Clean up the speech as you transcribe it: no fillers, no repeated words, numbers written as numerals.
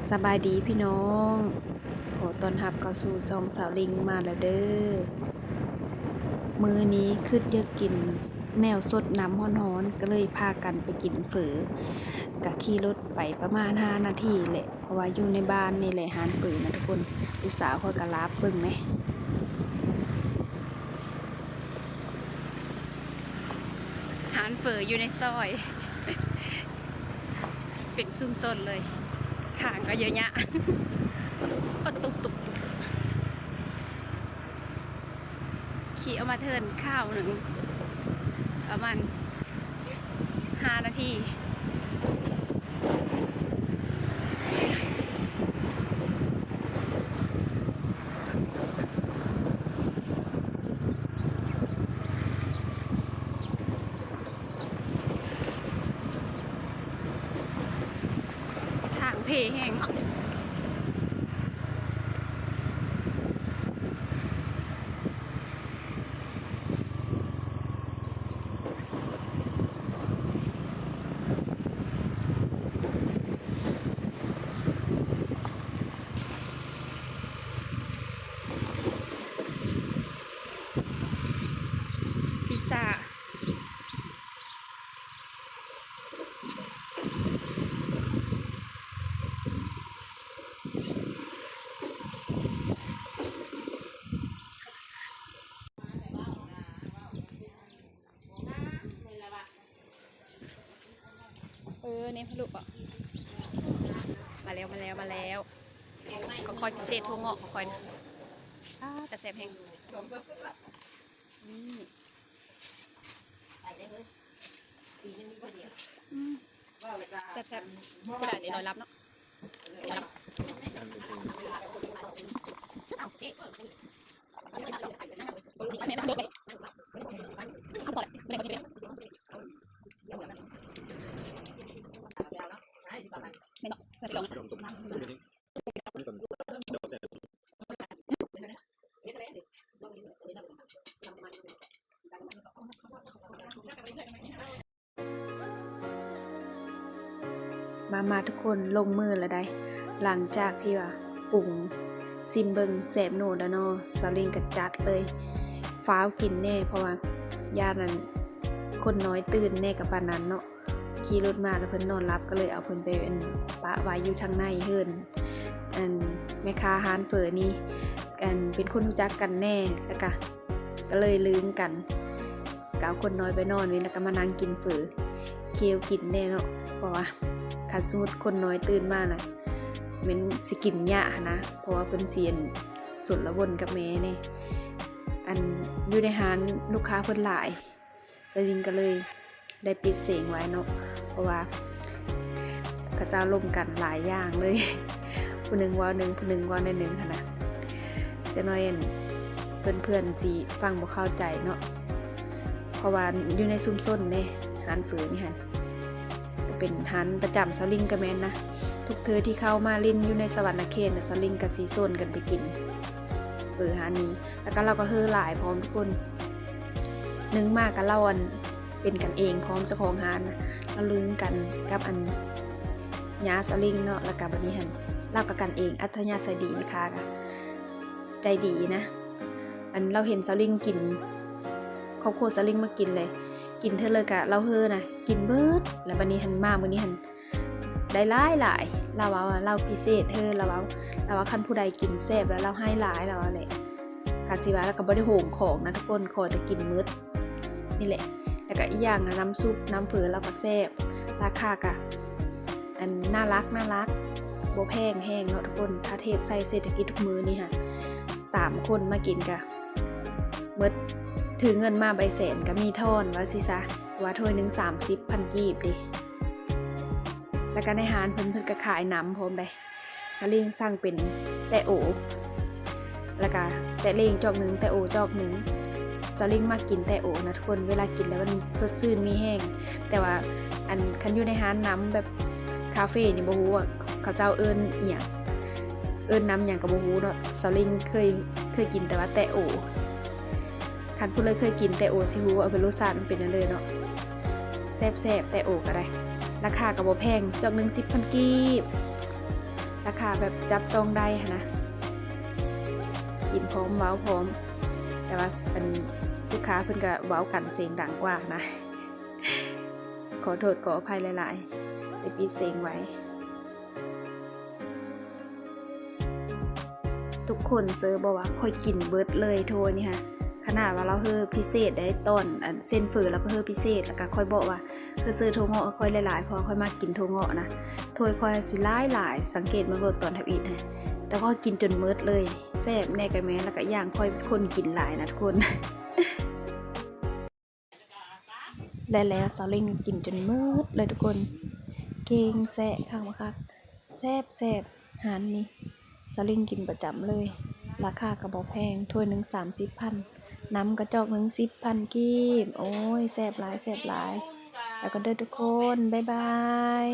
สบายดีพี่น้องขอต้อนรับเข้าสู่ซองสาวลิงมาแล้วเด้อมื้อนี้คิดอยากกินแนวสดน้ำร้อนๆก็เลยพากันไปกินเฝอกะขี่รถไปประมาณ5นาทีแหละเพราะว่าอยู่ในบ้านนี่แหละร้านเฝอนะทุกคนลูกสาวข้อยก็ลาบเบิ่งไหมร้านเฝออยู่ในซอยเป็นซุ่มซนเลยทางก็เยอะแยะตุบขี่เอามาเทิร์นข้าวหนึ่งประมาณ5นาทีทางเพแห้งพิซซ่าเนี่ยพลุอ่ะมาแล้วก็คอยพิเศษทั่วเงาะคอยจะแซ่บแห้งแซ่บเสียดายเดี๋ยวรอยรับเนาะไม่ต้องดูเลยเอาต่อเลยไม่ต้องมาทุกคนลงมือแล้วได้หลังจากที่ว่าปรุงซิมเบิงแสบโนดแล้วเนาะสาวลิงกัดจัดเลยฟ้าวกินแน่เพราะว่าญาตินั้นคนน้อยตื่นแน่กับปานนั้นเนาะขี่รถมาแล้วเพิ่นนอนรับก็เลยเอาเพิ่นไปเป็นปะไว้อยู่ทางในเฮิรนแม่ค้าร้านเฝอนี่เป็นคนรู้จักกันแน่แล้วก็เลยลืมกันก็เอาคนน้อยไปนอนไว้แล้วก็มานั่งกินเฝอเคี้ยวกินแน่เนาะเพราะว่าคันสมมุติคนน้อยตื่นมาเลยเหม็นสิกินหญ้านะเพราะว่าเพิ่นเสียนสุดละวนกับแม่เนี่ยอยู่ในร้านลูกค้าเพิ่นหลายสลิงก็เลยได้ปิดเสียงไว้เนาะเพราะว่าเขาเจ้าร่วมกันหลายอย่างเลยผู้หนึ่งว่าหนึ่งผู้หนึ่งว่าในหนึ่งค่ะนะจะน้อยเพื่อนจีฟังบ่เข้าใจเนาะเพราะว่าอยู่ในซุ้มส้นเนี่ยร้านเฝอนี่ฮะเป็นฮันประจำสลิงกระแมนนะทุกเธอที่เข้ามาลินอยู่ในสวรรค์เขตสลิงกับซีโซนกันไปกินฮานี้แล้วก็เราก็เฮอหลายพร้อมทุกคนนึงมากกับเราเป็นกันเองพร้อมเจ้าของฮานนะเราลืมกันกับยาสลิงเนาะแล้วกับบันนี้หันเรากับกันเองอัธยาศัยดีไหมคะใจดีนะเราเห็นสลิงกินครอบครัวสลิงมากินเลยกินเธอเลยกะเราเฮอนะกินเบิดแล้วบันนี้หันมาบันนี้หันได้หลายเราเอาเราพิเศษเธอเราว่าคันผู้ใดกินแซ่บแล้วเราให้หลายเราแหละกาสิวะแล้วก็บ่ได้โหงของนะทุกคนขอจะกินมื้อนี่แหละแล้วก็อีกอย่างนะน้ำซุปน้ำเฝอเราก็แซ่บราคากะน่ารักบ่แพงแห้งเนาะทุกคนถ้าเทียบใส่เศรษฐกิจทุกมื้อนี่ค่ะ3คนมากินกะมื้อถือเงินมาใบแสนก็มีทอนว่าสิซะว่าถ้วยนึง30,000 กีบดิแล้วก็ในร้านเพิ่นก็ขายน้ำพร้อมได้สลิงสั่งเป็นแต่โอแล้วก็แต่เลงจอกนึงแต่โอจอกนึงสลิงมากินแต่โอนะทุกคนเวลากินแล้วมันสดชื่นมีแห้งแต่ว่าคันอยู่ในร้านน้ำแบบคาเฟ่นี่บ่ฮู้ว่าเขาเจ้าเอิ้นอีหยังน้ำหยังก็บ่ฮู้เนาะสลิงเคยกินแต่ว่าแต่โอคันผู้เลยเคยกินแต่โอสิฮู้ว่าเป็นรสชาติมันเป็นจังได๋เนาะแซ่บแต่โอก็ได้ราคาก็บ่แพงจอกนึง10,000 กีบ ราคาแบบจับต้องได้นะ กินพร้อมเว้าพร้อม แต่ว่าเป็นลูกค้าเพิ่นก็เว้ากันเสียงดังกว่านะ ขอโทษขออภัยหลายๆได้ปิดเสียงไว้ ทุกคนเซิร์ฟบอกว่าค่อยกินเบิดเลยโทนี่ค่ะขนาดว่าเราเฮอพิเศษได้ต้นอันเส้นฝือแล้วก็เฮอพิเศษแล้วก็ค่อยบอกว่าเฮอซื้อโทเงาะค่อยหลายๆเพราะค่อยมากินโทเงาะนะโทยค่อยสิหลายสังเกตมาโลดตอนทับอีกนะแต่ก็กินจนเมิดเลยแซ่บแน่กะแม่แล้วก็ย่างค่อยคนกินหลายนะทุกคน แล้วซาเล้งกินจนเมิดเลยทุกคนเก่งแซ่ข้างมาคักแซ่บหารนี่ซาเล้งกินประจำเลยราคาก็บ่แพงถ้วยหนึง30,000น้ำกระจอกหนึง10,000กีบโอ้ยแซ่บหลายแล้วก็เด้อทุกคนบ๊ายบาย